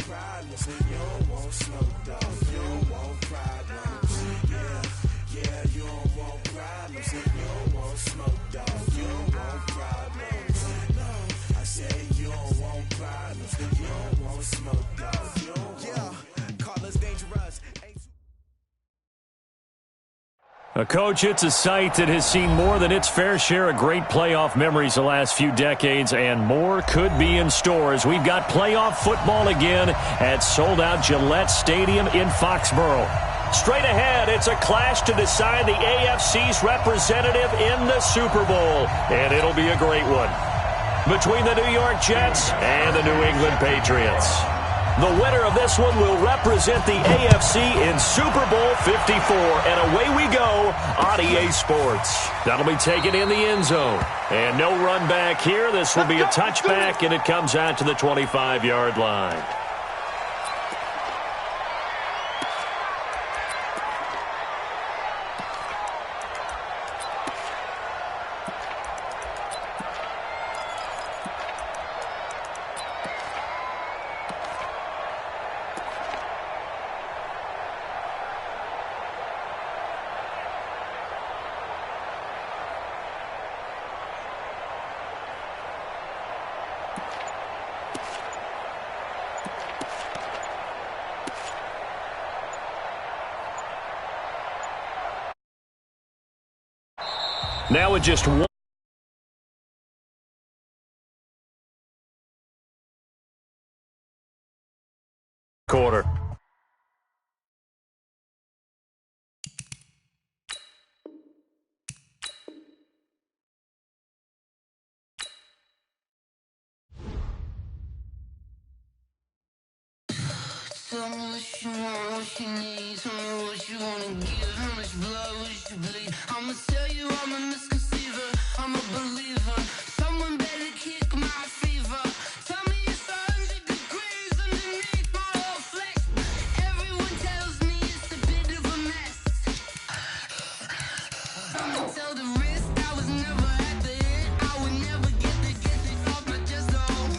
problems. You don't want smoke, dog. You don't want problems. Yeah, you don't want problems. You don't want smoke, dog. You don't want problems. No, I say you don't want problems. You don't want smoke, dog. You don't want. Call us dangerous. Coach, it's a site that has seen more than its fair share of great playoff memories the last few decades, and more could be in store as we've got playoff football again at sold-out Gillette Stadium in Foxborough. Straight ahead, it's a clash to decide the AFC's representative in the Super Bowl, and it'll be a great one. Between the New York Jets and the New England Patriots. The winner of this one will represent the AFC in Super Bowl 54. And away we go on EA Sports. That'll be taken in the end zone. And no run back here. This will be a touchback, and it comes out to the 25-yard line. Now with just one quarter. Tell me what you want, what you need. Tell me what you wanna give. How much blood would you bleed? I'ma tell you I'm a misconceiver. I'm a believer. Someone better kick my fever. Tell me it's 100 degrees underneath my whole flesh. Everyone tells me it's a bit of a mess. I'ma tell the risk I was never at the hit. I would never get it off my chest though.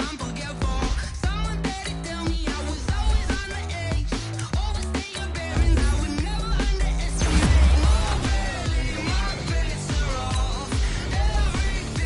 I'm forgetful. Someone better tell me I was always on the edge. Overstay your bearings, I would never underestimate. Oh, really, my bets are off. Everything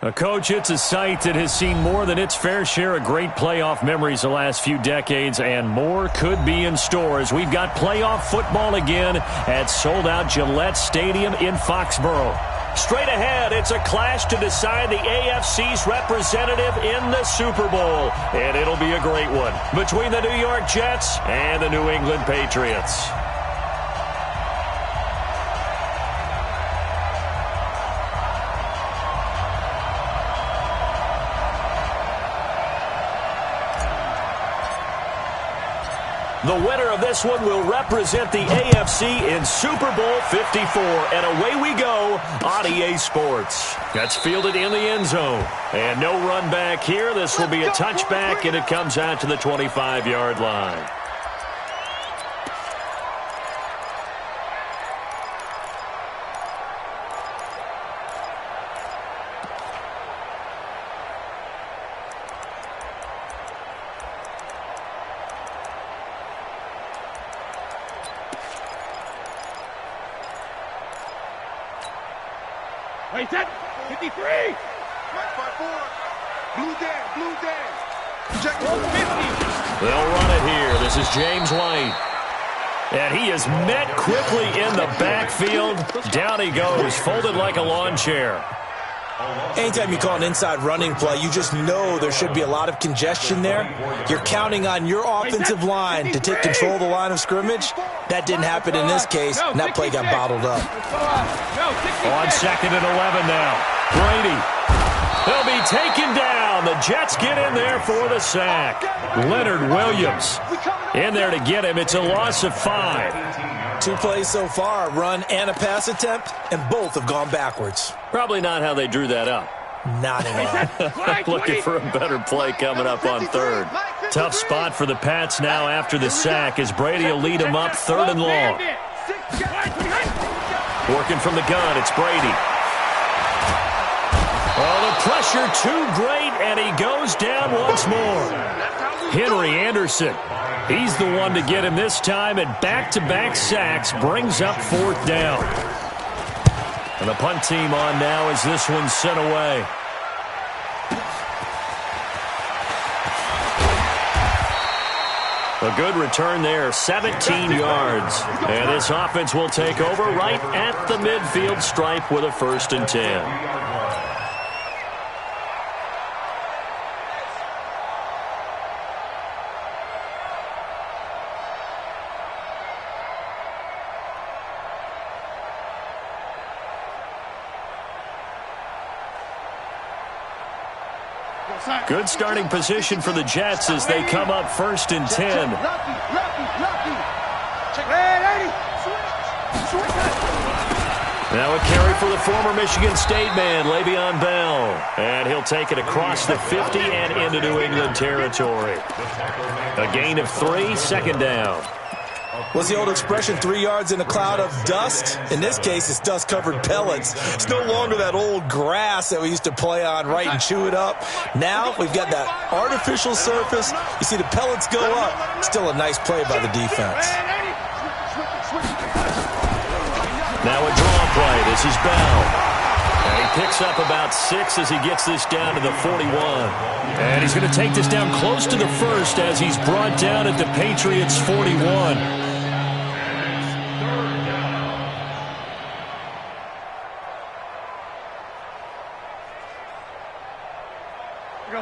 Coach, it's a sight that has seen more than its fair share of great playoff memories the last few decades, and more could be in store as we've got playoff football again at sold-out Gillette Stadium in Foxborough. Straight ahead, it's a clash to decide the AFC's representative in the Super Bowl, and it'll be a great one between the New York Jets and the New England Patriots. The winner of this one will represent the AFC in Super Bowl 54. And away we go on EA Sports. That's fielded in the end zone. And no run back here. This will be a touchback, and it comes out to the 25-yard line. Wait, that 53. Right by 4. Blue day. Check 50. They'll run it here. This is James White. And he is met quickly in the backfield. Down he goes, folded like a lawn chair. Anytime you call an inside running play, you just know there should be a lot of congestion there. You're counting on your offensive line to take control of the line of scrimmage. That didn't happen in this case, and that play got bottled up. On 2nd and 11 now. Brady. They'll be taken down. The Jets get in there for the sack. Leonard Williams in there to get him. It's a loss of 5. 2 plays so far, a run and a pass attempt, and both have gone backwards. Probably not how they drew that up. Not at all. Looking for a better play coming up on 3rd. Tough spot for the Pats now after the sack as Brady will lead them up 3rd and long. Working from the gun, it's Brady. Oh, the pressure too great, and he goes down once more. Henry Anderson, he's the one to get him this time, and back-to-back sacks brings up 4th down. And the punt team on now as this one's sent away. A good return there, 17 yards. And this offense will take over right at the midfield stripe with a 1st and 10. Good starting position for the Jets as they come up 1st and 10. Now a carry for the former Michigan State man, Le'Veon Bell. And he'll take it across the 50 and into New England territory. A gain of 3, 2nd down. What's the old expression, 3 yards in a cloud of dust? In this case, it's dust-covered pellets. It's no longer that old grass that we used to play on, right, and chew it up. Now we've got that artificial surface. You see the pellets go up. Still a nice play by the defense. Now a draw play. This is Bell. And he picks up about 6 as he gets this down to the 41. And he's going to take this down close to the 1st as he's brought down at the Patriots' 41.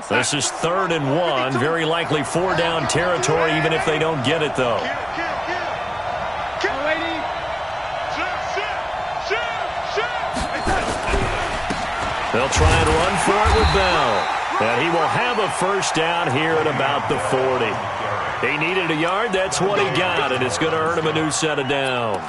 This is 3rd and 1. Very likely 4-down territory, even if they don't get it, though. They'll try and run for it with Bell. And he will have a 1st down here at about the 40. He needed a yard. That's what he got, and it's going to earn him a new set of downs.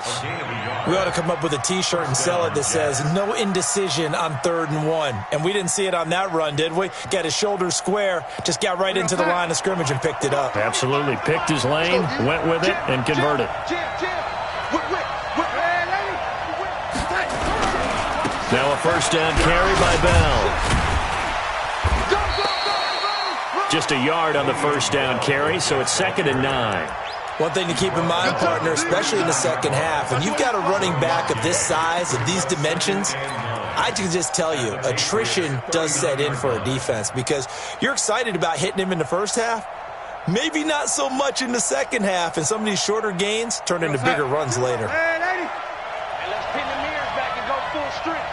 We ought to come up with a T-shirt and sell it that says, no indecision on 3rd and 1. And we didn't see it on that run, did we? Got his shoulders square, just got right into the line of scrimmage and picked it up. Absolutely. Picked his lane, went with it, and converted. Now a 1st down carry by Bell. Just a yard on the 1st down carry, so it's 2nd and 9. One thing to keep in mind, partner, especially in the second half, when you've got a running back of this size, of these dimensions, I can just tell you, attrition does set in for a defense because you're excited about hitting him in the first half. Maybe not so much in the second half, and some of these shorter gains turn into bigger runs later. Hey, let's pin the mirrors back and go full strength.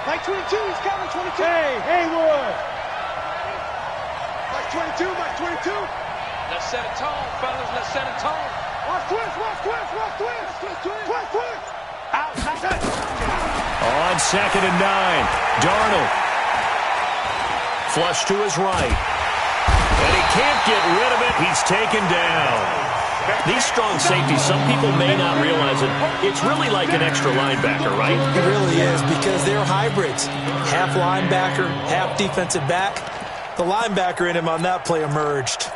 Like 22, he's coming, 22. Hey, Haywood. Like 22, like 22. Let's set a tone, fellas. Let's set a tone. Watch twist. Out. On 2nd and 9, Darnold. Flush to his right. And he can't get rid of it. He's taken down. These strong safeties, some people may not realize it. It's really like an extra linebacker, right? It really is because they're hybrids. Half linebacker, half defensive back. The linebacker in him on that play emerged.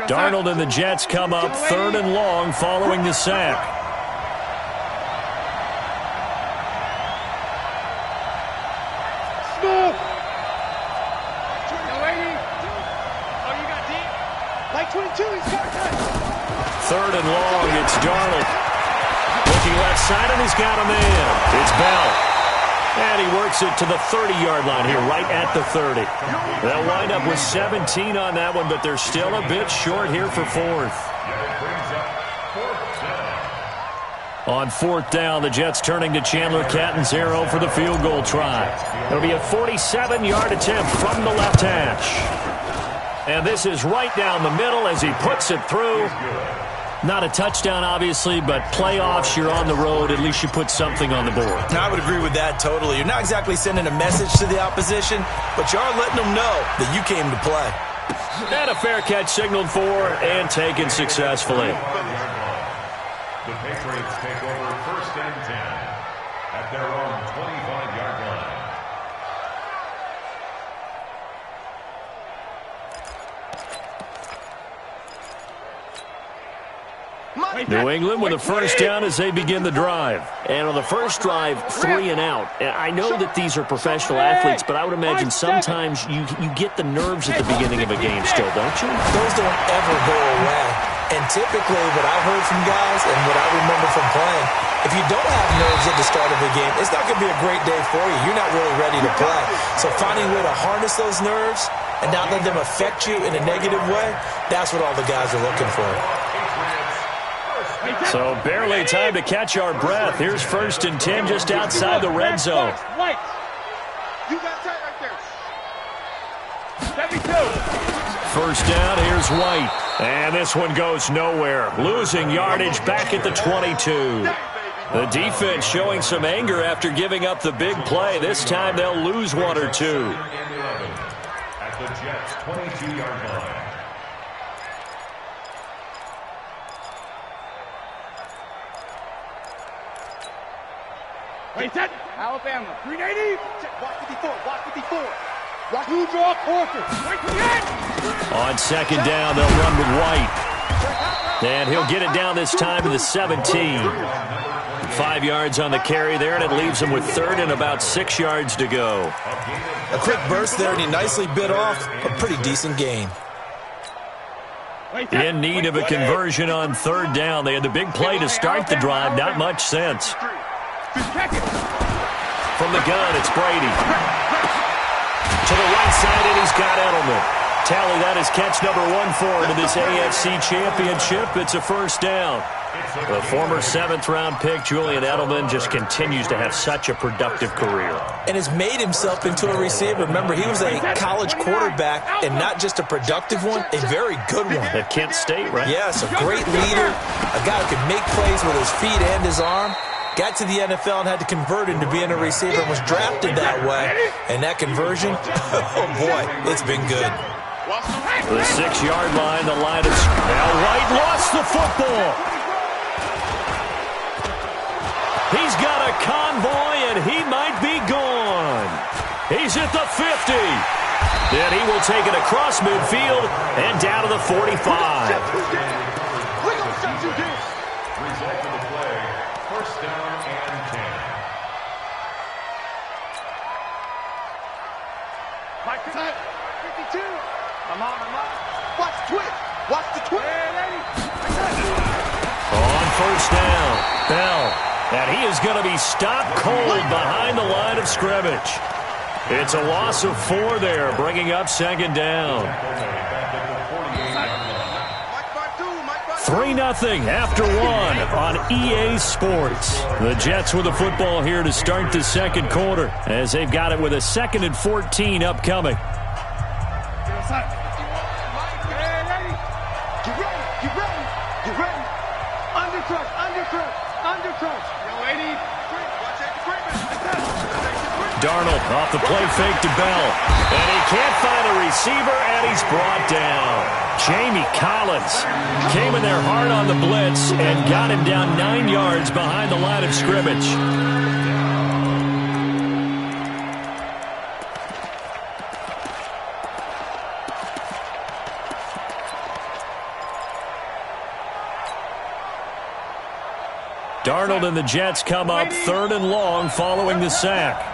Darnold and the Jets come up 3rd and long following the sack. Smooth. Oh, you got deep? Like 22, he's got it. 3rd and long, it's Darnold. Looking left side, and he's got a man. It's Bell. And he works it to the 30-yard line here, right at the 30. They'll wind up with 17 on that one, but they're still a bit short here for 4th. On 4th down, the Jets turning to Chandler Catanzaro for the field goal try. It'll be a 47-yard attempt from the left hash. And this is right down the middle as he puts it through. Not a touchdown, obviously, but playoffs, you're on the road. At least you put something on the board. I would agree with that totally. You're not exactly sending a message to the opposition, but you are letting them know that you came to play. And a fair catch signaled for and taken successfully. The Patriots take over 1st and 10 at their own 25-yard line. New England with a first down as they begin the drive. And on the first drive, 3 and out. I know that these are professional athletes, but I would imagine sometimes you get the nerves at the beginning of a game still, don't you? Those don't ever go away. And typically what I've heard from guys and what I remember from playing, if you don't have nerves at the start of a game, it's not going to be a great day for you. You're not really ready to play. So finding a way to harness those nerves and not let them affect you in a negative way, that's what all the guys are looking for. So barely time to catch our breath. Here's 1st and 10 just outside the red zone. You got tight right there. 72. First down, here's White. And this one goes nowhere. Losing yardage back at the 22. The defense showing some anger after giving up the big play. This time they'll lose 1 or 2. At the Jets' 22-yard line. Wait, set. Alabama. 380. Watch 54. Watch 54. Watch who draw Corker. Wait for the end. On 2nd down, they'll run with White. And he'll get it down this time to the 17. 5 yards on the carry there, and it leaves him with 3rd and about 6 yards to go. A quick burst there, and he nicely bit off a pretty decent gain. In need of a conversion on 3rd down. They had the big play to start the drive. Not much sense. From the gun, it's Brady. To the right side, and he's got Edelman. Tally, that is catch number 1 for him in this AFC Championship. It's a first down. The former 7th-round pick, Julian Edelman, just continues to have such a productive career. And has made himself into a receiver. Remember, he was a college quarterback, and not just a productive one, a very good one. At Kent State, right? Yes, a great leader, a guy who can make plays with his feet and his arm. Got to the NFL and had to convert into being a receiver and was drafted that way. And that conversion, oh boy, it's been good. The 6-yard line, the line is... Now White lost the football. He's got a convoy, and he might be gone. He's at the 50. Then he will take it across midfield and down to the 45. Result of the play, first down and 10. Mike, 52. I'm on. Watch the twitch. Watch the twitch. On first down. Bell. And he is going to be stopped cold behind the line of scrimmage. It's a loss of 4 there, bringing up second down. 3-0 after 1 on EA Sports. The Jets with the football here to start the second quarter as they've got it with a 2nd and 14 upcoming. Darnold off the play fake to Bell. And he can't find a receiver, and he's brought down. Jamie Collins came in there hard on the blitz and got him down 9 yards behind the line of scrimmage. Darnold and the Jets come up 3rd and long following the sack.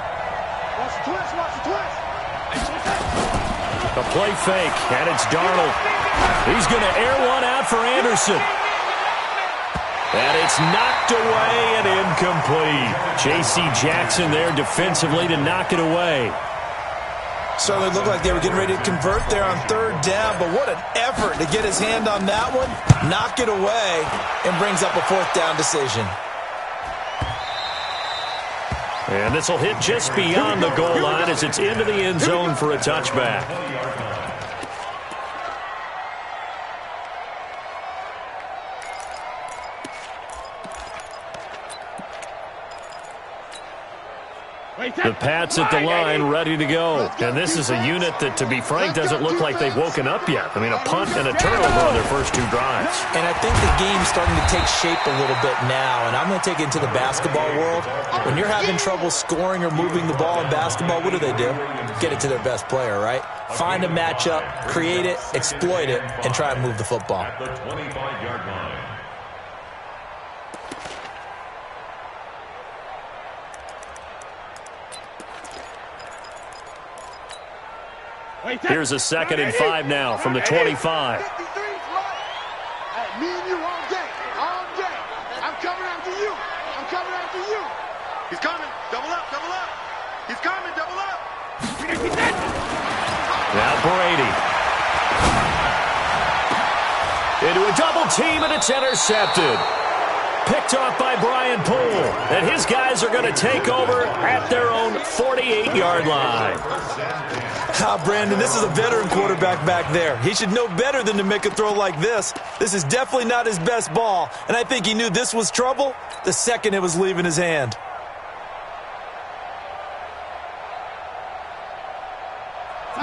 A play fake, and it's Darnold. He's going to air one out for Anderson. And it's knocked away and incomplete. J.C. Jackson there defensively to knock it away. Certainly looked like they were getting ready to convert there on 3rd down, but what an effort to get his hand on that one, knock it away, and brings up a 4th down decision. And this will hit just beyond the goal line as it's into the end zone for a touchback. The Pats at the line, ready to go. And this is a unit that, to be frank, doesn't look like they've woken up yet. I mean, a punt and a turnover on their first 2 drives. And I think the game's starting to take shape a little bit now. And I'm going to take it into the basketball world. When you're having trouble scoring or moving the ball in basketball, what do? Get it to their best player, right? Find a matchup, create it, exploit it, and try and move the football. At the 25-yard line. Here's a 2nd and 5 now from the 25. Me and you all day. All day. I'm coming after you. I'm coming after you. He's coming. Double up. Double up. He's coming. Double up. Now Brady. Into a double team, and it's intercepted. Picked off by Brian Poole. And his guys are going to take over at their own 48-yard line. Brandon, this is a veteran quarterback back there. He should know better than to make a throw like this. This is definitely not his best ball, and I think he knew this was trouble the second it was leaving his hand.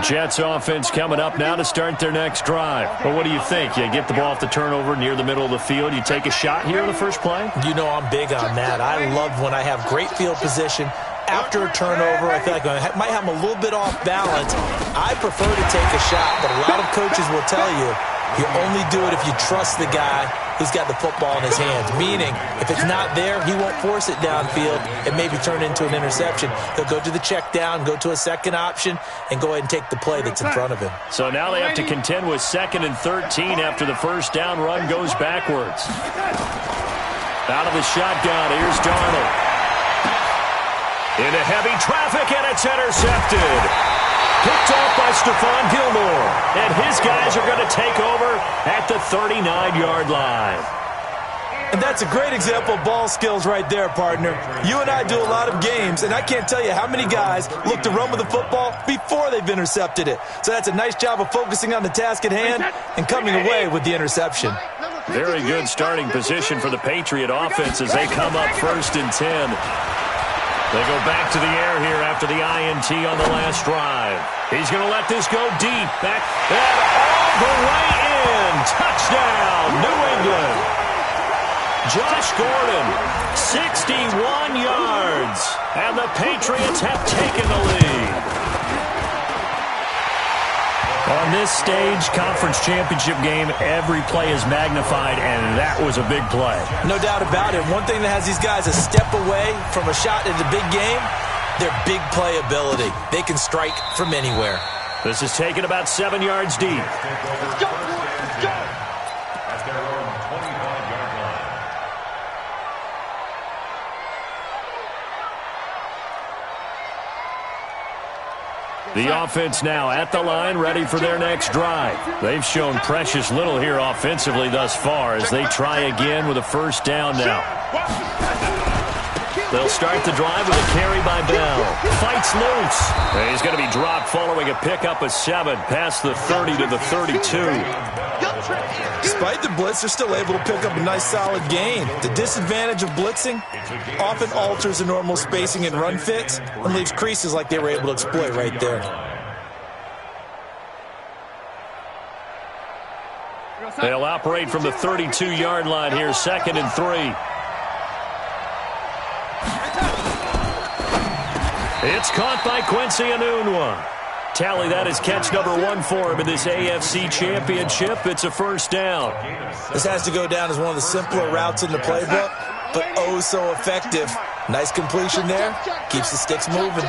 Jets offense coming up now to start their next drive. But what do you think? You get the ball off the turnover near the middle of the field. You take a shot here on the first play? You know I'm big on that. I love when I have great field position. After a turnover, I feel like I might have them a little bit off balance. I prefer to take a shot, but a lot of coaches will tell you, you only do it if you trust the guy who's got the football in his hands. Meaning, if it's not there, he won't force it downfield and maybe turn it into an interception. He'll go to the check down, go to a second option, and go ahead and take the play that's in front of him. So now they have to contend with 2nd and 13 after the first down run goes backwards. Out of the shotgun, here's Darnold. Into heavy traffic, and it's intercepted. Picked off by Stephon Gilmore. And his guys are going to take over at the 39-yard line. And that's a great example of ball skills right there, partner. You and I do a lot of games, and I can't tell you how many guys look to run with the football before they've intercepted it. So that's a nice job of focusing on the task at hand and coming away with the interception. Very good starting position for the Patriot offense as they come up 1st and 10. They go back to the air here after the INT on the last drive. He's going to let this go deep. Back and all the way in. Touchdown, New England. Josh Gordon, 61 yards. And the Patriots have taken the lead. On this stage, conference championship game, every play is magnified, and that was a big play. No doubt about it. One thing that has these guys a step away from a shot in the big game, their big play ability. They can strike from anywhere. This is taken about 7 yards deep. Let's go. Let's go. At their own 25-yard line. The offense now at the line, ready for their next drive. They've shown precious little here offensively thus far as they try again with a first down now. They'll start the drive with a carry by Bell. Fights loose. And he's going to be dropped following a pickup of 7 past the 30 to the 32. Despite the blitz, they're still able to pick up a nice solid gain. The disadvantage of blitzing often alters the normal spacing and run fits and leaves creases like they were able to exploit right there. They'll operate from the 32-yard line here, 2nd and 3. It's caught by Quincy Enunwa. Tally, that is catch number 1 for him in this AFC Championship. It's a first down. This has to go down as one of the simpler routes in the playbook, but oh so effective. Nice completion there. Keeps the sticks moving.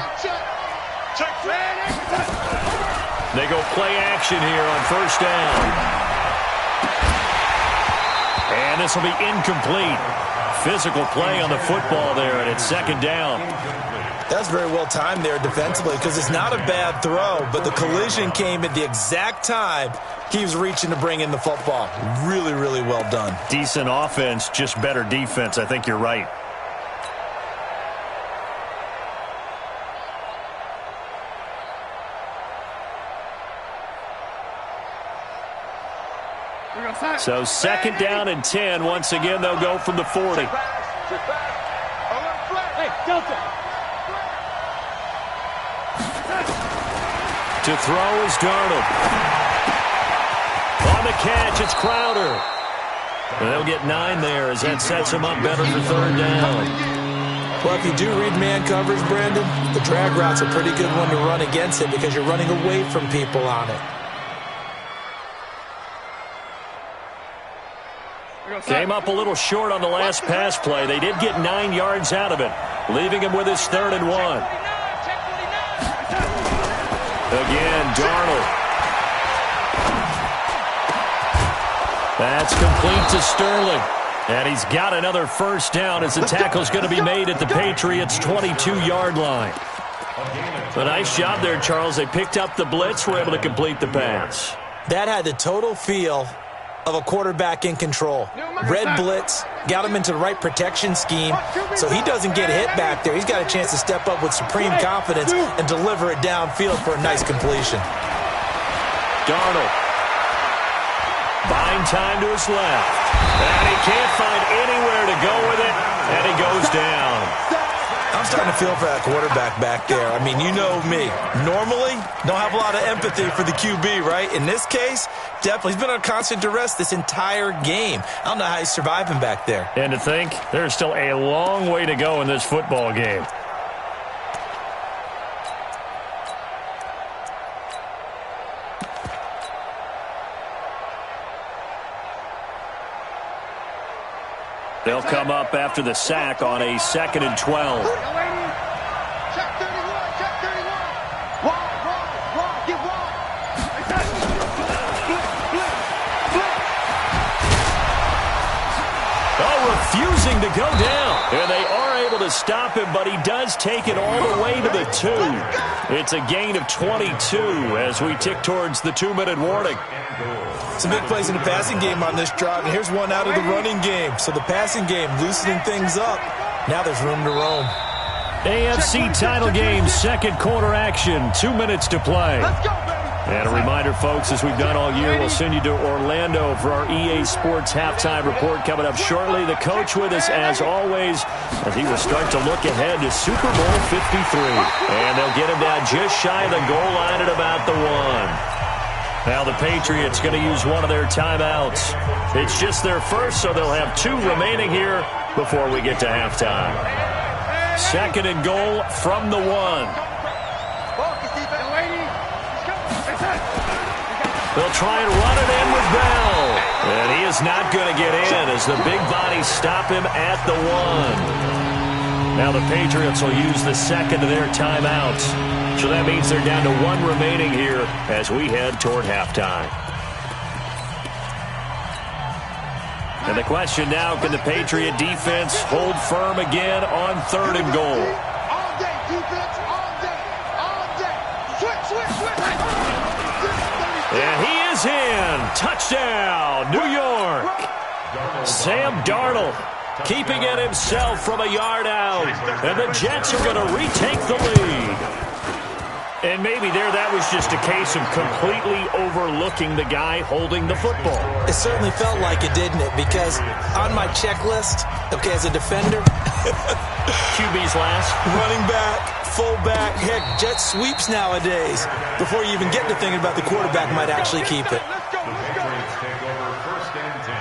They go play action here on first down. And this will be incomplete. Physical play on the football there, and it's 2nd down. That's very well timed there defensively because it's not a bad throw, but the collision came at the exact time he was reaching to bring in the football. Really, really well done. Decent offense, just better defense. I think you're right. So 2nd down and 10. Once again, they'll go from the 40. Hey, Delta. To throw is Darnold. On the catch, it's Crowder. And they'll get 9 there as that sets him up better for 3rd down. Well, if you do read man coverage, Brandon, the drag route's a pretty good one to run against it because you're running away from people on it. Came up a little short on the last pass play. They did get 9 yards out of it, leaving him with his 3rd and 1. Again, Darnold. That's complete to Sterling. And he's got another first down as the tackle's going to be made at the Patriots' 22-yard line. A nice job there, Charles. They picked up the blitz, were able to complete the pass. That had the total feel of a quarterback in control. Red blitz, got him into the right protection scheme, so he doesn't get hit back there. He's got a chance to step up with supreme confidence and deliver it downfield for a nice completion. Darnold. Buying time to his left. And he can't find anywhere to go with it, and he goes down. I'm starting to feel for that quarterback back there. I mean, you know me. Normally, don't have a lot of empathy for the QB, right? In this case, definitely. He's been on constant duress this entire game. I don't know how he's surviving back there. And to think, there's still a long way to go in this football game. They'll come up after the sack on a 2nd and 12. Check 31, check 31. Wide, get wide. Oh, refusing to go down. And they are able to stop him, but he does take it all the way to the 2. It's a gain of 22 as we tick towards the 2-minute warning. Some big plays in the passing game on this drive, and here's one out of the running game. So the passing game loosening things up. Now there's room to roam. AFC title game, 2nd quarter action, 2 minutes to play. And a reminder, folks, as we've done all year, we'll send you to Orlando for our EA Sports halftime report coming up shortly. The coach with us, as always, as he will start to look ahead to Super Bowl 53. And they'll get him down just shy of the goal line at about the 1. Now the Patriots going to use one of their timeouts. It's just their first, so they'll have 2 remaining here before we get to halftime. 2nd and goal from the 1. They'll try and run it in with Bell. And he is not going to get in as the big bodies stop him at the 1. Now the Patriots will use the 2nd of their timeouts. So that means they're down to 1 remaining here as we head toward halftime. And the question now, can the Patriot defense hold firm again on 3rd and goal? All day, defense, all day, all day. Switch. And he is in. Touchdown, New York. Sam Darnold keeping it himself from a yard out. And the Jets are going to retake the lead. And maybe that was just a case of completely overlooking the guy holding the football. It certainly felt like it, didn't it? Because on my checklist, okay, as a defender, QB's last. Running back, fullback, heck, jet sweeps nowadays. Before you even get to thinking about the quarterback might actually keep it. The Patriots take over first and 10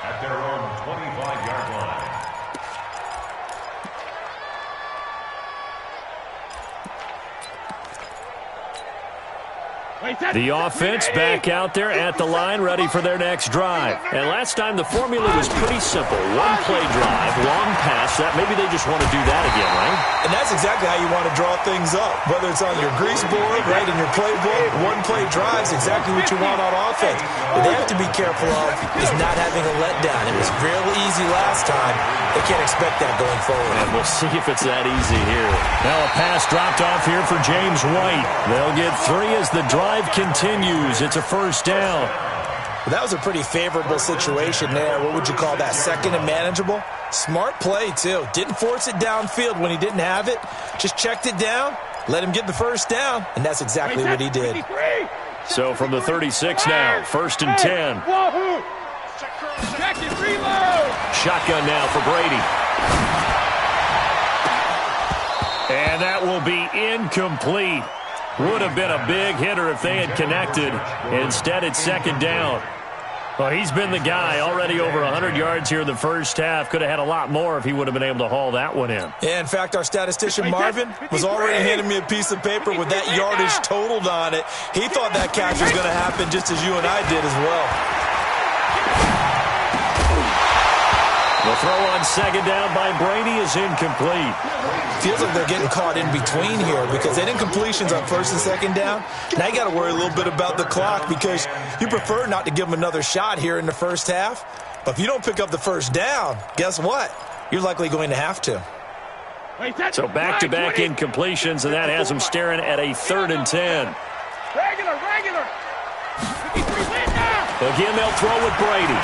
at their own 25-yard line. The offense back out there at the line, ready for their next drive. And last time the formula was pretty simple. One play drive, long pass. That maybe they just want to do that again, right? And that's exactly how you want to draw things up. Whether it's on your grease board, right, in your playbook, one play drives exactly what you want on offense. What they have to be careful of is not having a letdown. It was real easy last time. They can't expect that going forward. And we'll see if it's that easy here. Now a pass dropped off here for James White. They'll get 3 as the drive continues. It's a first down. Well, that was a pretty favorable situation there. What would you call that? Second and manageable? Smart play, too. Didn't force it downfield when he didn't have it. Just checked it down, let him get the first down, and that's exactly what he did. So from the 36 now, first and 10. Shotgun now for Brady. And that will be incomplete. Would have been a big hitter if they had connected. Instead, it's second down. Well, he's been the guy. Already over 100 yards here in the first half. Could have had a lot more if he would have been able to haul that one in. Yeah, in fact, our statistician Marvin was already handing me a piece of paper with that yardage totaled on it. He thought that catch was going to happen just as you and I did as well. The throw on second down by Brady is incomplete. Feels like they're getting caught in between here because they didn't completions on first and second down. Now you got to worry a little bit about the clock because you prefer not to give them another shot here in the first half. But if you don't pick up the first down, guess what? You're likely going to have to. So back-to-back incompletions, and that has them staring at a 3rd and 10. Regular. Again, they'll throw with Brady.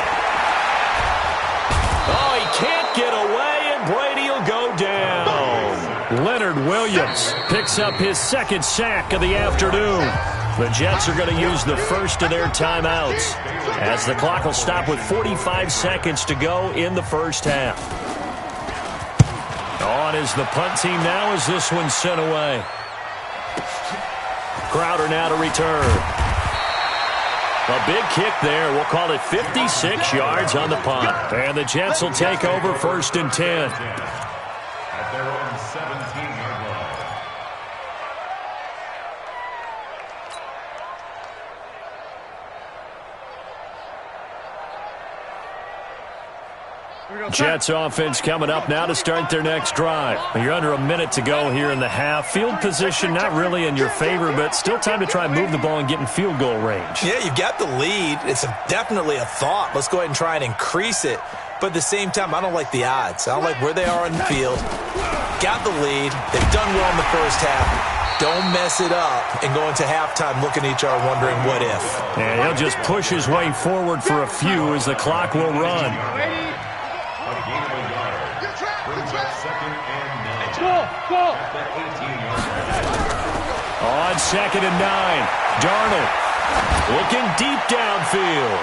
Oh, he can't get away, and Brady will go down. Leonard Williams picks up his second sack of the afternoon. The Jets are going to use the first of their timeouts as the clock will stop with 45 seconds to go in the first half. On is the punt team now as this one's sent away. Crowder now to return. A big kick there. We'll call it 56 yards on the punt. And the Jets will take over first and 10. At their own 17-yard line. Jets offense coming up now to start their next drive. You're under a minute to go here in the half. Field position not really in your favor, but still time to try and move the ball and get in field goal range. Yeah, you've got the lead. It's definitely a thought. Let's go ahead and try and increase it. But at the same time, I don't like the odds. I don't like where they are on the field. Got the lead. They've done well in the first half. Don't mess it up and go into halftime looking at each other wondering what if. And he'll just push his way forward for a few as the clock will run. A gain of a yard. Brings up second and 9. At the 18-yard line. On second and 9, Darnold looking deep downfield.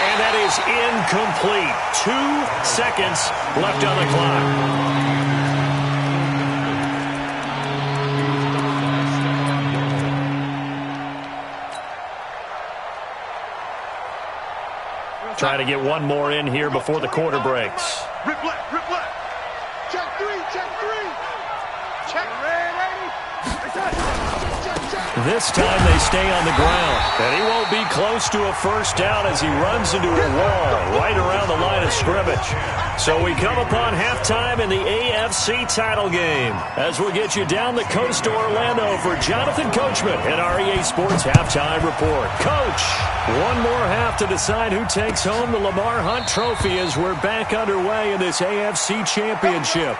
And that is incomplete. 2 seconds left on the clock. Try to get one more in here before the quarter breaks. Rip left. Check three. Check ready. This time they stay on the ground. And he won't be close to a first down as he runs into a wall right around the line of scrimmage. So we come upon halftime in the AFC title game as we'll get you down the coast to Orlando for Jonathan Coachman at our EA Sports Halftime Report. Coach, one more half to decide who takes home the Lamar Hunt Trophy as we're back underway in this AFC Championship.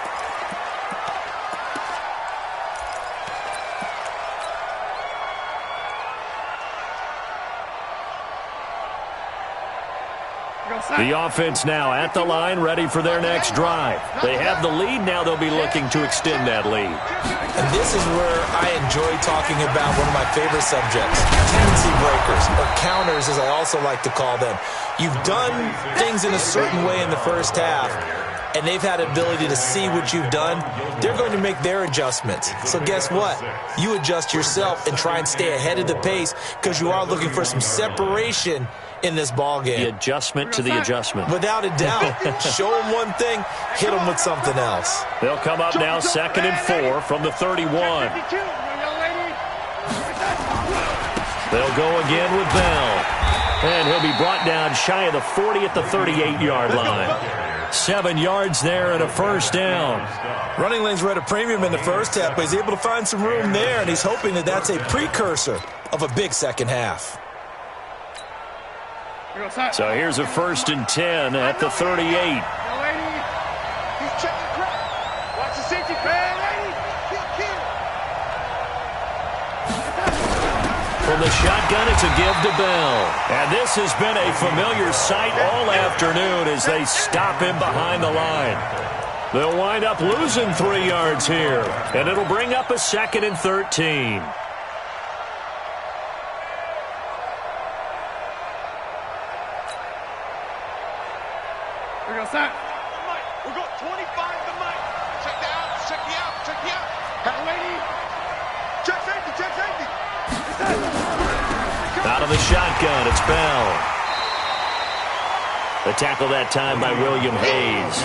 The offense now at the line, ready for their next drive. They have the lead. Now they'll be looking to extend that lead. And this is where I enjoy talking about one of my favorite subjects, tendency breakers, or counters as I also like to call them. You've done things in a certain way in the first half, and they've had ability to see what you've done. They're going to make their adjustments. So guess what? You adjust yourself and try and stay ahead of the pace because you are looking for some separation in this ball game. The adjustment to the adjustment. Without a doubt. Show them one thing, hit them with something else. They'll come up now 2nd and 4 from the 31. They'll go again with Bell. And he'll be brought down shy of the 40 at the 38-yard line. 7 yards there and a first down. Running lanes were at a premium in the first half, but he's able to find some room there, and he's hoping that that's a precursor of a big second half. So here's a 1st and 10 at the 38. He's checking crowd. Watch the safety pad, lady. From the shotgun, it's a give to Bell. And this has been a familiar sight all afternoon as they stop him behind the line. They'll wind up losing 3 yards here, and it'll bring up a 2nd and 13. We'll go 25 to Mike. Check the out, check the out, check the out. Have a lady. Check safety, check safety. Out of the shotgun, it's Bell. The tackle that time by William Hayes.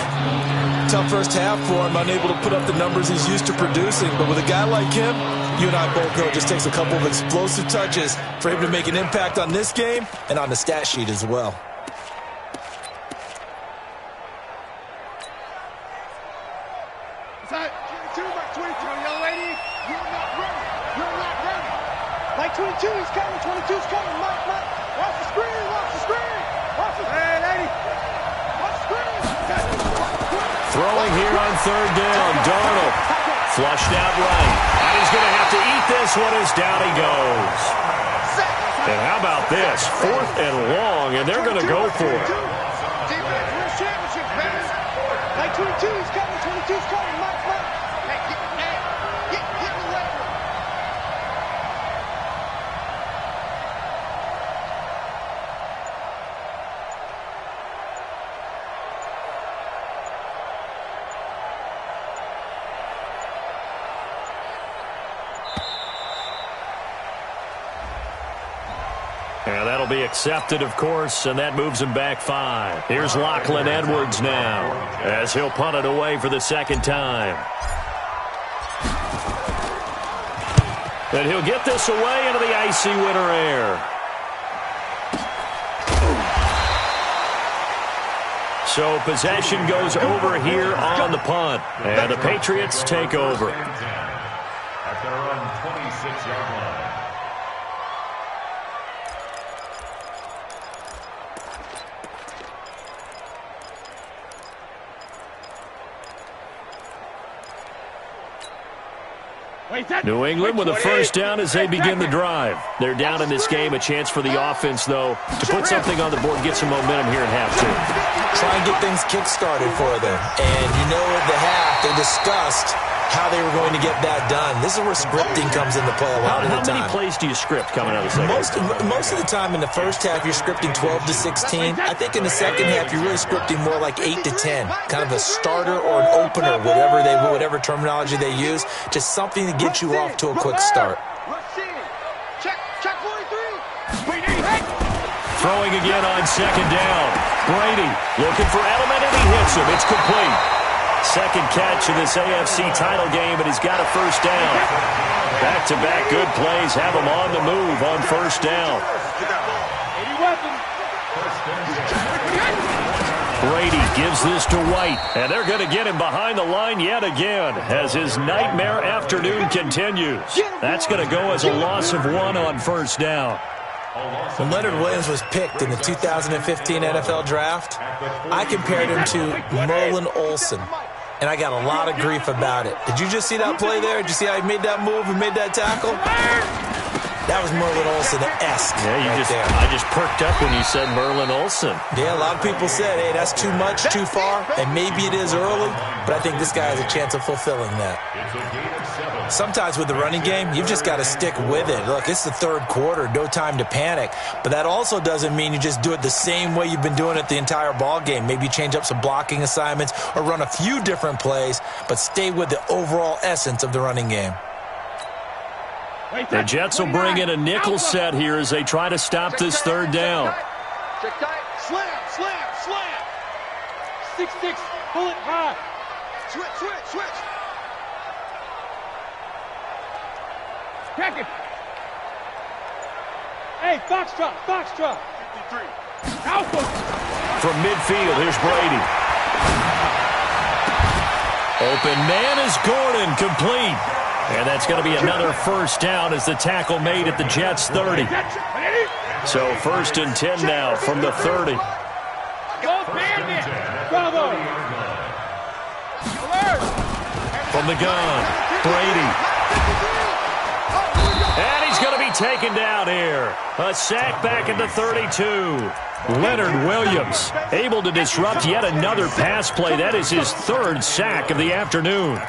Tough first half for him, unable to put up the numbers he's used to producing. But with a guy like him, you and I both know it just takes a couple of explosive touches for him to make an impact on this game and on the stat sheet as well. Like 22, he's coming, 22's coming, Mike, watch the screen, watch the screen, watch the screen, hey, lady, watch the screen. Throwing here on 3rd down, Darnold, flushed out right, and he's going to have to eat this one as down he goes. And how about this, 4th and long, and they're going to go for it. Defense wins championships, baby. Like 22, he's coming, 22's coming, Mike, get away. And that'll be accepted, of course, and that moves him back 5. Here's Lachlan Edwards now, as he'll punt it away for the 2nd time. And he'll get this away into the icy winter air. So possession goes over here on the punt, and the Patriots take over. At their own 26-yard line. New England with a first down as they begin the drive. They're down in this game. A chance for the offense, though, to put something on the board, get some momentum here in half 2. Try and get things kick-started for them. And you know at the half, they discussed how they were going to get that done. This is where scripting comes into play a lot of the time. How many plays do you script coming out of the second? Most of the time in the first half, you're scripting 12 to 16. I think in the second half, you're really scripting more like 8 to 10. Kind of a starter or an opener, whatever terminology they use. Just something to get you off to a quick start. Check 43. Throwing again on 2nd down. Brady looking for Edelman, and he hits him. It's complete. 2nd catch in this AFC title game, and he's got a first down. Back-to-back good plays have him on the move on first down. Brady gives this to White, and they're going to get him behind the line yet again as his nightmare afternoon continues. That's going to go as a loss of 1 on first down. When Leonard Williams was picked in the 2015 NFL Draft, I compared him to Merlin Olsen, and I got a lot of grief about it. Did you just see that play there? Did you see how he made that move and made that tackle? That was Merlin Olsen-esque. Yeah, I just perked up when you said Merlin Olsen. Yeah, a lot of people said, hey, that's too much, too far, and maybe it is early, but I think this guy has a chance of fulfilling that. Sometimes with the running game, you've just got to stick with it. Look, it's the third quarter, no time to panic, but that also doesn't mean you just do it the same way you've been doing it the entire ball game. Maybe change up some blocking assignments or run a few different plays, but stay with the overall essence of the running game. The Jets will bring in a nickel set here as they try to stop this third down. Check tight. Slam, slam, slam. 6-6, pull it high. Switch. Crack it. Hey, foxtrot. 53. Alpha. From midfield, here's Brady. Open man is Gordon, complete. And that's going to be another first down as the tackle made at the Jets' 30. So 1st and 10 now from the 30. Go, bandit. Bravo. From the gun, Brady. And he's going to be taken down here. A sack back at the 32. Leonard Williams able to disrupt yet another pass play. That is his 3rd sack of the afternoon.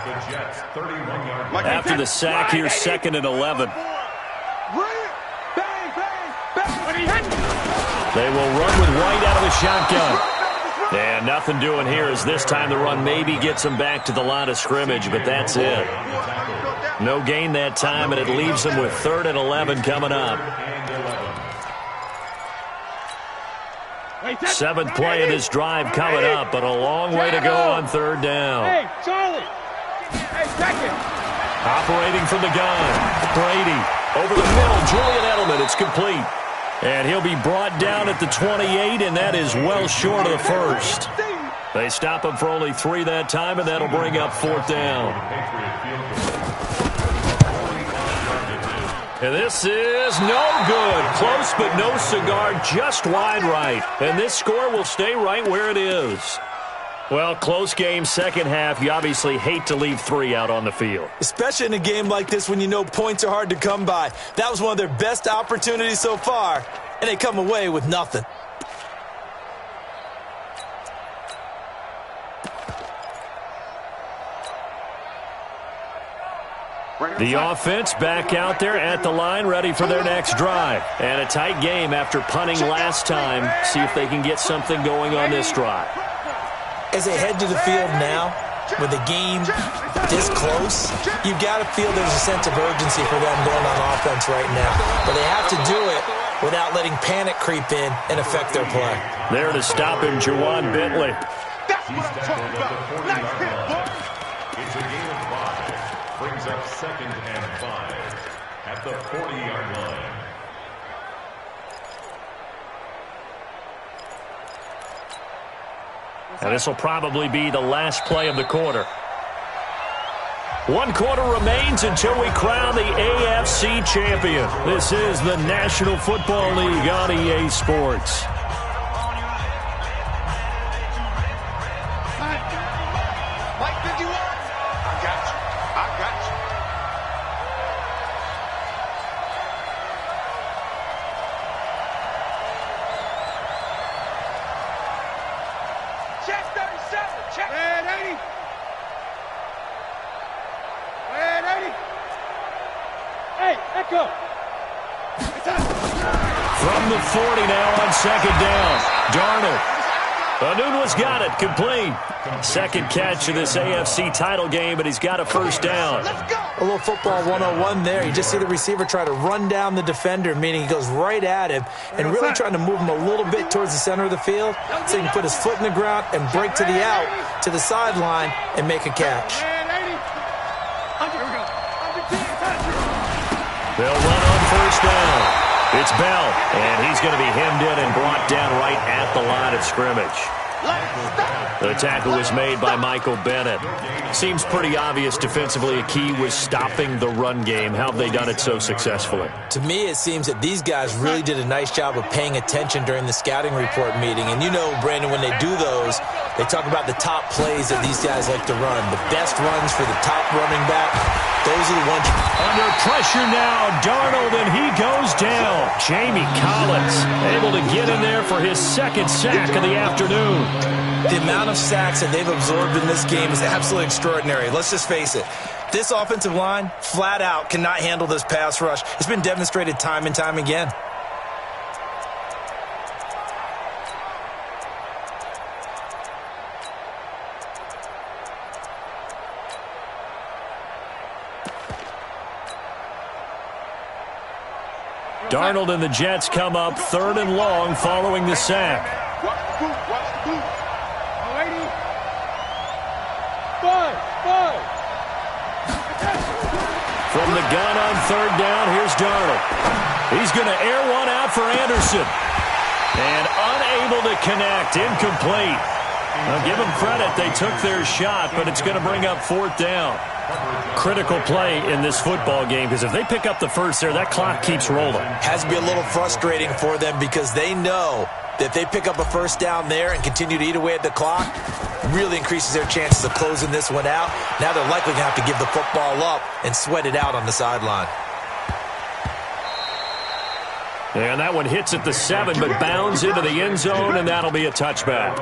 After the sack, here's 2nd and 11. They will run with White out of the shotgun. And nothing doing here as this time the run maybe gets them back to the line of scrimmage, but that's it. No gain that time, and it leaves them with 3rd and 11 coming up. 7th play of this drive coming up, but a long way to go on 3rd down. Hey, Charlie. Hey, second. Operating from the gun, Brady. Over the middle, Julian Edelman, it's complete. And he'll be brought down at the 28, and that is well short of the 1st. They stop him for only 3 that time, and that'll bring up 4th down. And this is no good. Close, but no cigar, just wide right. And this score will stay right where it is. Well, close game, second half. You obviously hate to leave 3 out on the field. Especially in a game like this when you know points are hard to come by. That was one of their best opportunities so far, and they come away with nothing. The offense back out there at the line, ready for their next drive. And a tight game after punting last time. See if they can get something going on this drive. As they head to the field now, with the game this close, you've got to feel there's a sense of urgency for them going on offense right now. But they have to do it without letting panic creep in and affect their play. There to stop him, Juwan Bentley. That's what I'm talking about. Nice hit, boy. It's a gain of 5. Brings up 2nd and 5 at the 40-yard line. And this will probably be the last play of the quarter. 1 quarter remains until we crown the AFC champion. This is the National Football League on EA Sports. Mike 51. I got you. Check 37. Check. Red 80. Red 80. Hey, Echo. From the 40 now on 2nd down. Darnold. Anunua's got it, complete. 2nd catch of this AFC title game, but he's got a first down. A little football 101 there. You just see the receiver try to run down the defender, meaning he goes right at him and really trying to move him a little bit towards the center of the field so he can put his foot in the ground and break to the out, to the sideline, and make a catch. They'll run on first down. It's Bell, and he's going to be hemmed in and brought down right at the line of scrimmage. The tackle was made by Michael Bennett. Seems pretty obvious defensively a key was stopping the run game. How have they done it so successfully? To me, it seems that these guys really did a nice job of paying attention during the scouting report meeting. And you know, Brandon, when they do those, They talk about the top plays that these guys like to run. The best runs for the top running back, those are the ones. Under pressure now, Darnold, and he goes down. Jamie Collins able to get in there for his second sack of the afternoon. The amount of sacks that they've absorbed in this game is absolutely extraordinary. Let's just face it. This offensive line, flat out, cannot handle this pass rush. It's been demonstrated time and time again. Darnold and the Jets come up 3rd and long following the sack. Watch the boot, watch the boot. Lady. 5. From the gun on 3rd down, here's Darnold. He's going to air one out for Anderson. And unable to connect, incomplete. Now give them credit, they took their shot, but it's going to bring up 4th down. Critical play in this football game, because if they pick up the first there, that clock keeps rolling. Has to be a little frustrating for them because they know that if they pick up a first down there and continue to eat away at the clock, really increases their chances of closing this one out. Now they're likely going to have to give the football up and sweat it out on the sideline. And that one hits at the 7, but bounds into the end zone, and that'll be a touchback.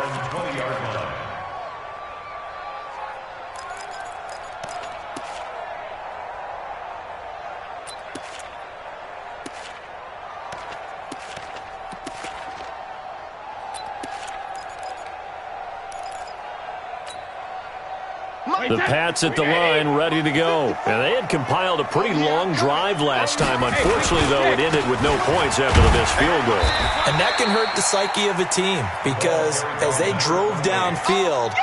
The Pats at the line, ready to go. And they had compiled a pretty long drive last time. Unfortunately, though, it ended with no points after the missed field goal. And that can hurt the psyche of a team because as they drove downfield,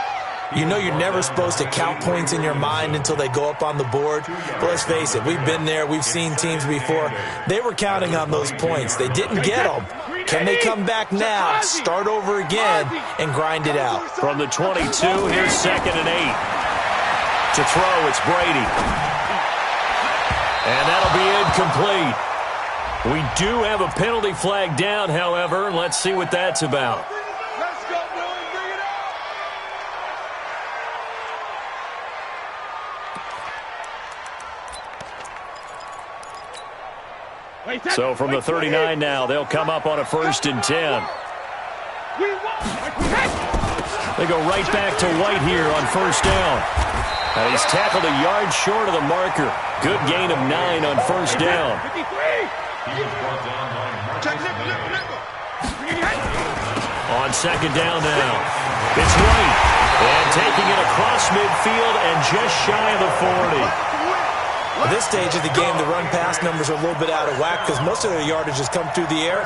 you know you're never supposed to count points in your mind until they go up on the board. But let's face it, we've been there. We've seen teams before. They were counting on those points. They didn't get them. Can they come back now, start over again, and grind it out? From the 22, here's 2nd and 8. To throw, it's Brady. And that'll be incomplete. We do have a penalty flag down, however. Let's see what that's about. Let's go, boys. Bring it up. So from the 39 now, they'll come up on a 1st and 10. They go right back to White here on 1st down. And he's tackled a yard short of the marker. Good gain of 9 on 1st down. On 2nd down now, it's White. And taking it across midfield and just shy of the 40. At this stage of the game, the run-pass numbers are a little bit out of whack because most of their yardage has come through the air.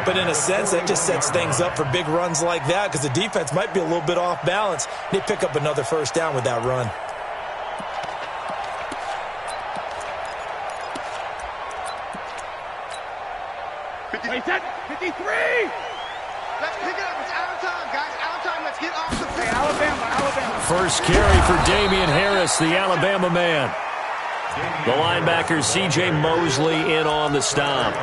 But in a sense, that just sets things up for big runs like that because the defense might be a little bit off balance. They pick up another 1st down with that run. Wait, 53! Let's pick it up. It's out of time, guys. Out of time. Let's get off the field. Alabama. First carry for Damian Harris, the Alabama man. The linebacker, C.J. Mosley, in on the stop.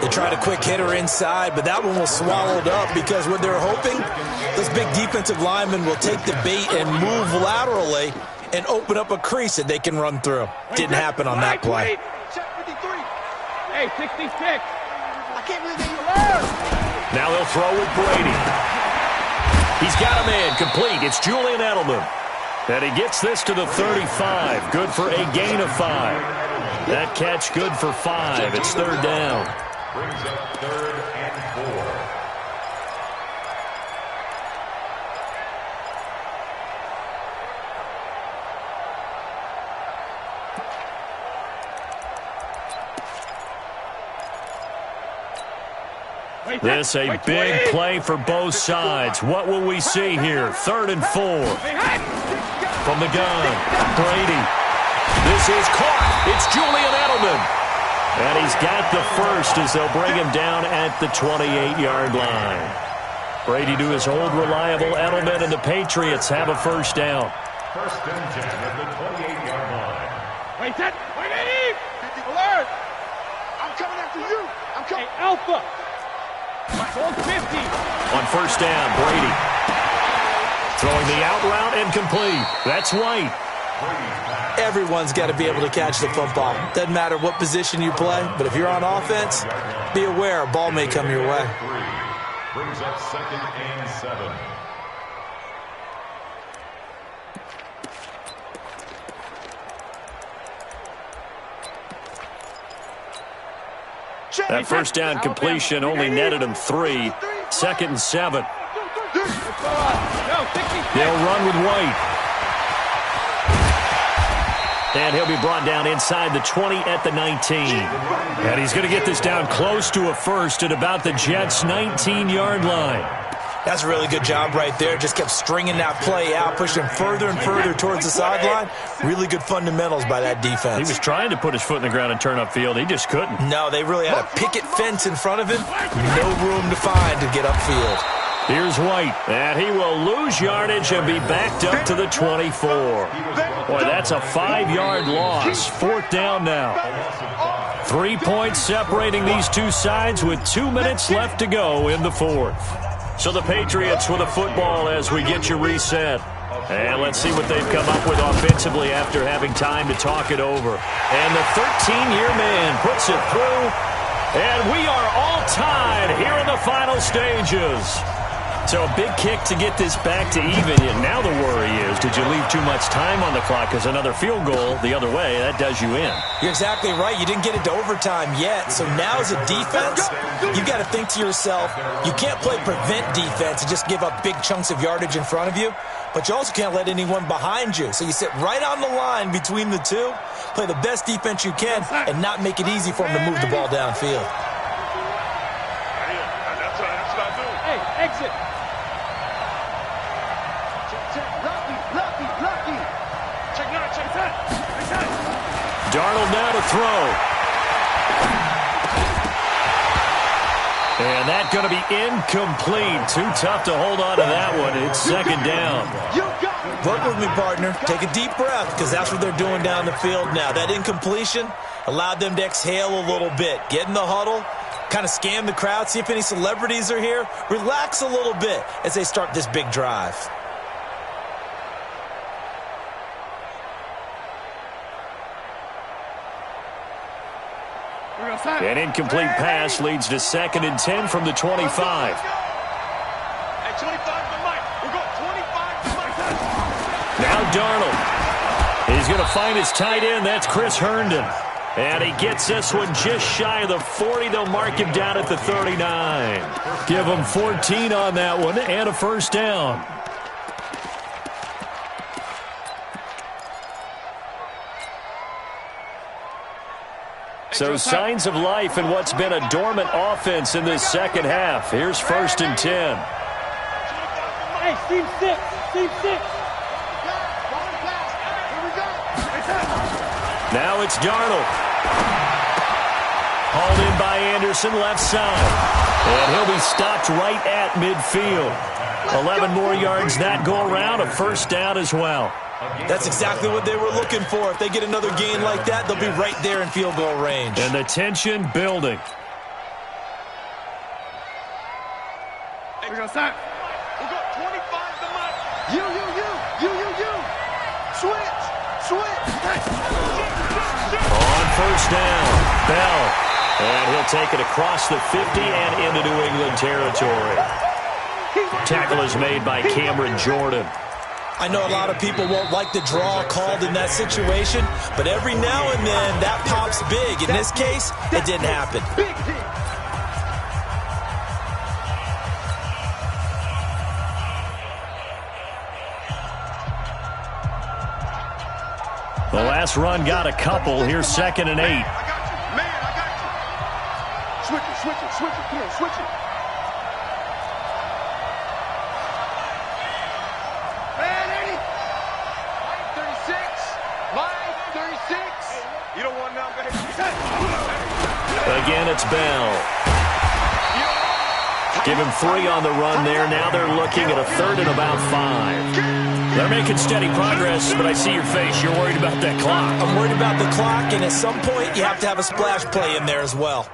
They tried a quick hitter inside, but that one was swallowed up because what they're hoping, those big defensive linemen will take the bait and move laterally and open up a crease that they can run through. Didn't happen on that play. Check 53. Hey, 66. I can't believe they learned. Now they'll throw with Brady. He's got a man complete. It's Julian Edelman. And he gets this to the 35. Good for a gain of 5. That catch good for 5. It's 3rd down. Brings up 3rd and 4. This a big play for both sides. What will we see here? 3rd and 4. From the gun, Brady. This is caught. It's Julian Edelman. And he's got the first as they'll bring him down at the 28-yard line. Brady to his old reliable Edelman, and the Patriots have a 1st down. 1st and 10 at the 28-yard line. Wait, set. Wait, Eddie. Alert. I'm coming after you. I'm coming. Hey, Alpha. Hold 50. On 1st down, Brady. Throwing the out route and complete. That's White. Everyone's got to be able to catch the football. Doesn't matter what position you play, but if you're on offense, be aware a ball may come your way. Brings up 2nd and 7. That first down completion only netted him 3. 2nd and 7. They'll run with White. And he'll be brought down inside the 20 at the 19. And he's going to get this down close to a first at about the Jets' 19-yard line. That's a really good job right there. Just kept stringing that play out, pushing further and further towards the sideline. Really good fundamentals by that defense. He was trying to put his foot in the ground and turn upfield. He just couldn't. No, they really had a picket fence in front of him. No room to find to get upfield. Here's White, and he will lose yardage and be backed up to the 24. Boy, that's a 5-yard loss. 4th down now. 3 points separating these two sides with 2 minutes left to go in the 4th. So the Patriots with a football as we get you reset. And let's see what they've come up with offensively after having time to talk it over. And the 13-year man puts it through. And we are all tied here in the final stages. So a big kick to get this back to even. And now the worry is, did you leave too much time on the clock? Because another field goal the other way, that does you in. You're exactly right. You didn't get it to overtime yet. So now as a defense, you've got to think to yourself, you can't play prevent defense and just give up big chunks of yardage in front of you. But you also can't let anyone behind you. So you sit right on the line between the two, play the best defense you can, and not make it easy for them to move the ball downfield. Hey, exit. Darnold now to throw. And that's going to be incomplete. Too tough to hold on to that one. It's 2nd down. Work with me, partner. Take a deep breath, because that's what they're doing down the field now. That incompletion allowed them to exhale a little bit. Get in the huddle, kind of scan the crowd, see if any celebrities are here. Relax a little bit as they start this big drive. An incomplete pass leads to 2nd and 10 from the 25. Hey, 25 to Mike. We're going 25 to Mike. Now Darnold. He's going to find his tight end. That's Chris Herndon. And he gets this one just shy of the 40. They'll mark him down at the 39. Give him 14 on that one and a first down. So signs of life in what's been a dormant offense in this second half. Here's 1st and 10. Hey, Steve 6. Steve 6. Now it's Darnold. Hauled in by Anderson, left side. And he'll be stopped right at midfield. 11 more yards that go around, a first down as well. That's exactly what they were looking for. If they get another gain like that, they'll be right there in field goal range. And the tension building. We're going to start. We got 25 to Mike. You. Switch. On first down, Bell. And he'll take it across the 50 and into New England territory. Tackle is made by Cameron Jordan. I know a lot of people won't like the draw called in that situation, but every now and then that pops big. In this case, it didn't happen. The last run got a couple. Here's 2nd and 8. I got you. Man, I got you. Switch it. Come on, switch it. Man, 36. 36. You don't want now, baby. Again, it's Bell. Give him 3 on the run there. Now they're looking at a 3rd and about 5. They're making steady progress, but I see your face. You're worried about that clock. I'm worried about the clock, and at some point, you have to have a splash play in there as well.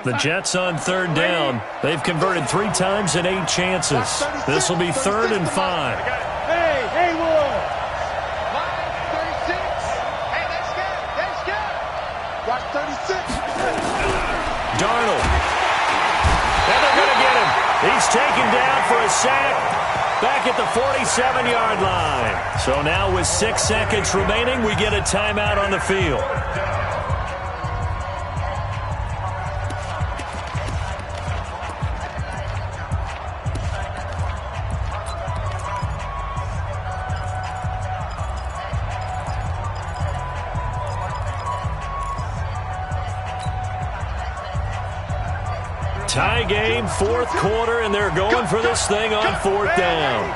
The Jets on third down. They've converted 3 times in 8 chances. This will be 3rd and 5. Hey, Haywood! 36. Hey, that's good. Watch 36. Darnold. And they're going to get him. He's taken down for a sack back at the 47-yard line. So now with 6 seconds remaining, we get a timeout on the field. Tie game, 4th quarter, and they're going for this thing on 4th down.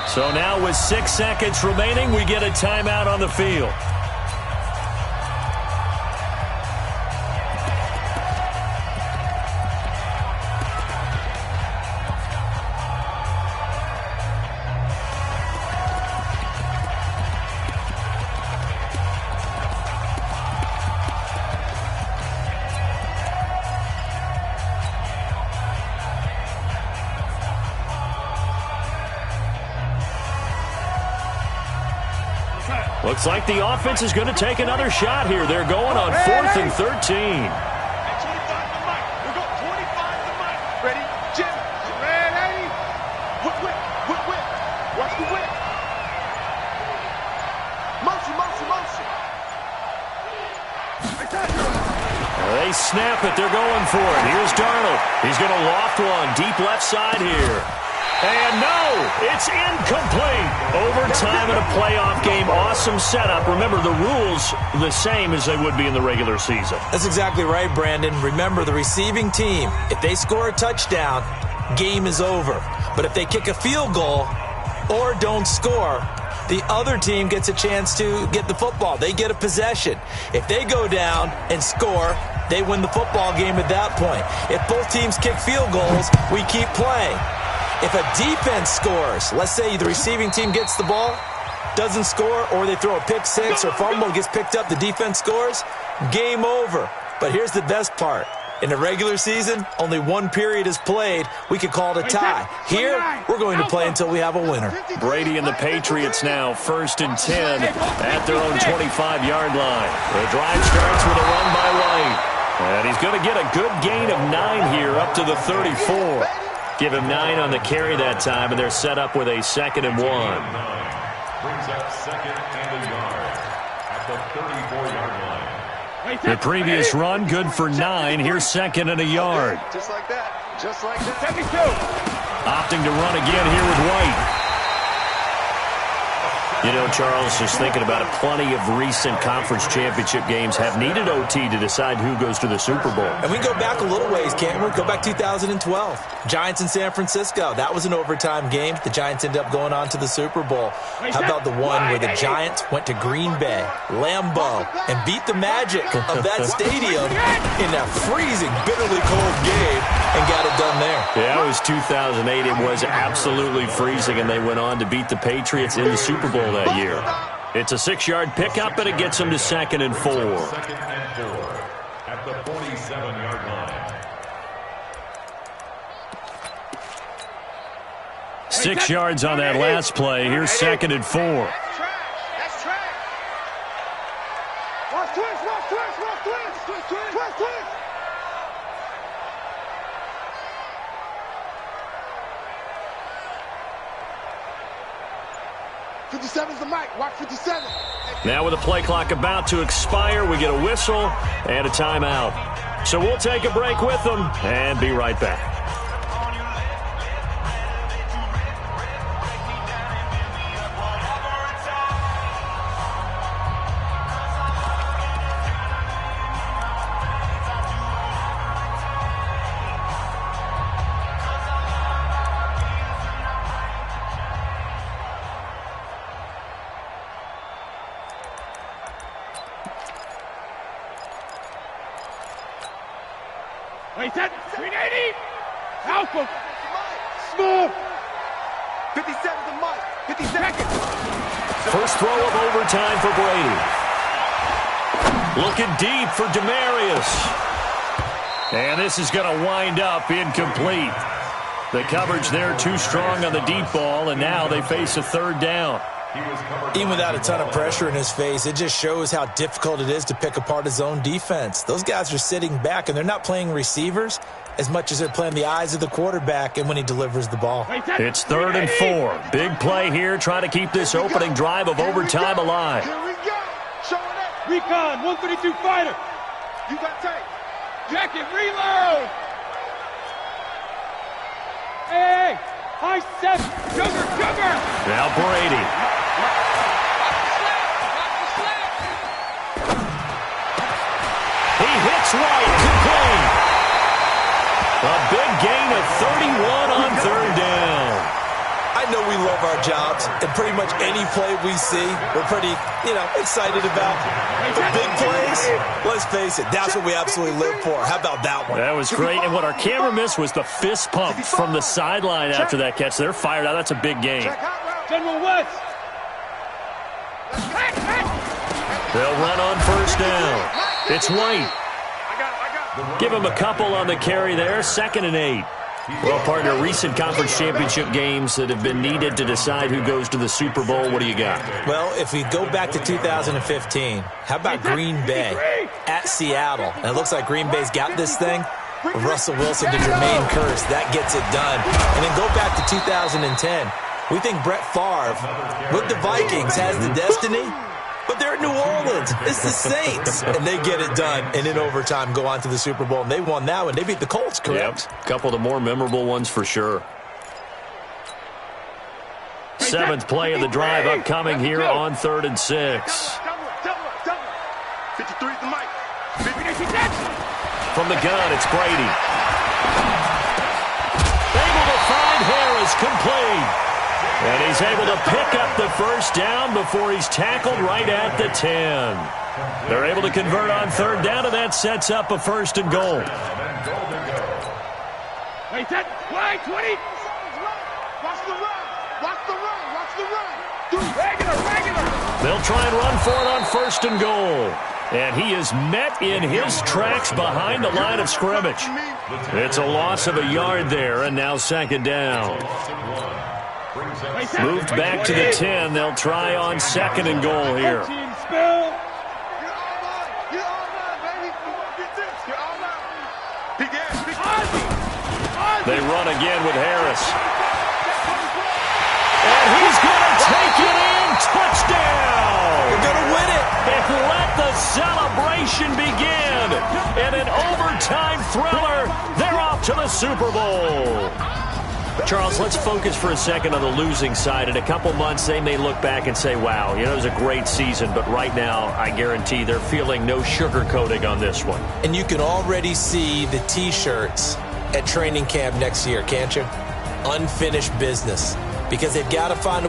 So now with 6 seconds remaining, we get a timeout on the field. Looks like the offense is going to take another shot here. They're going on 4th and 13. 25 to Mike. We'll go 25 to Mike. Ready? Jim. Ready? Whip. Watch the whip. Motion. They snap it. They're going for it. Here's Darnold. He's going to loft one deep left side here. And no, it's incomplete. Overtime in a playoff game. Awesome setup. Remember, the rules the same as they would be in the regular season. That's exactly right, Brandon. Remember, the receiving team, if they score a touchdown, game is over. But if they kick a field goal or don't score, the other team gets a chance to get the football. They get a possession. If they go down and score, they win the football game at that point. If both teams kick field goals, we keep playing. If a defense scores, let's say the receiving team gets the ball, doesn't score, or they throw a pick six or fumble, gets picked up, the defense scores, game over. But here's the best part. In the regular season, only 1 period is played. We could call it a tie. Here, we're going to play until we have a winner. Brady and the Patriots now 1st and 10 at their own 25-yard line. The drive starts with a run by White. And he's going to get a good gain of 9 here up to the 34. Give him 9 on the carry that time, and they're set up with a 2nd and 1. Brings up 2nd and a yard at the 34-yard line. The previous run, good for 9. Here's 2nd and a yard. Just like that. 72. Opting to run again here with White. You know, Charles, just thinking about it, plenty of recent conference championship games have needed OT to decide who goes to the Super Bowl. And we can go back a little ways, can't we? Go back 2012. Giants in San Francisco. That was an overtime game. The Giants ended up going on to the Super Bowl. How about the one where the Giants went to Green Bay, Lambeau, and beat the magic of that stadium in that freezing, bitterly cold game and got it done there. Yeah, it was 2008. It was absolutely freezing, and they went on to beat the Patriots in the Super Bowl that year. It's a 6-yard pickup, and it gets them to 2nd and 4. 2nd and 4 at the 47-yard line. 6 yards on that last play. Here's 2nd and 4. That's trash. Watch twist. 57's the mic. Watch 57. Now with the play clock about to expire, we get a whistle and a timeout. So we'll take a break with them and be right back. Wait, that 380. Alpha. Smooth. 57's the mic. 50 seconds. First throw of overtime for Brady. Looking deep for Demarius. And this is going to wind up incomplete. The coverage there too strong on the deep ball, and now they face a third down. Even without a ton of pressure in his face, it just shows how difficult it is to pick apart his own defense. Those guys are sitting back, and they're not playing receivers as much as they're playing the eyes of the quarterback and when he delivers the ball. It's 3rd and 4. Big play here, trying to keep this opening drive of overtime alive. Here we go. Showing it. Recon, 132 fighter. You got tape. Jacket, reload. Hey, high 7. Sugar. Now Brady. He hits right, complete. A big gain of 31 on 3rd down. I know we love our jobs, and pretty much any play we see, we're pretty, excited about. But big plays, let's face it, that's what we absolutely live for. How about that one? That was great, and what our camera missed was the fist pump from the sideline after that catch. They're fired out. That's a big game. General West. They'll run on 1st down. It's White. Give him a couple on the carry there. 2nd and 8. Well, partner, recent conference championship games that have been needed to decide who goes to the Super Bowl. What do you got? Well, if we go back to 2015, how about Green Bay at Seattle? And it looks like Green Bay's got this thing. Russell Wilson to Jermaine Kearse, that gets it done. And then go back to 2010. We think Brett Favre with the Vikings has the destiny. But they're in New Orleans. It's the Saints. And they get it done. And in overtime, go on to the Super Bowl. And they won that one. They beat the Colts, correct? Yep. A couple of the more memorable ones for sure. 7th play of the drive upcoming here on 3rd and 6. 53 the mic. From the gun, it's Brady. Able to find Harris, complete. And he's able to pick up the 1st down before he's tackled right at the 10. They're able to convert on 3rd down, and that sets up a 1st and goal. Wait, that play, 20. Watch the run. Watch the run. Watch the run. Regular. They'll try and run for it on 1st and goal. And he is met in his tracks behind the line of scrimmage. It's a loss of a yard there, and now 2nd down. Moved back to the 10. They'll try on 2nd and goal here. They run again with Harris. And he's going to take it in. Touchdown. They're going to win it. And let the celebration begin. In an overtime thriller, they're off to the Super Bowl. Charles, let's focus for a second on the losing side. In a couple months, they may look back and say, wow, it was a great season. But right now, I guarantee they're feeling no sugarcoating on this one. And you can already see the T-shirts at training camp next year, can't you? Unfinished business. Because they've got to find a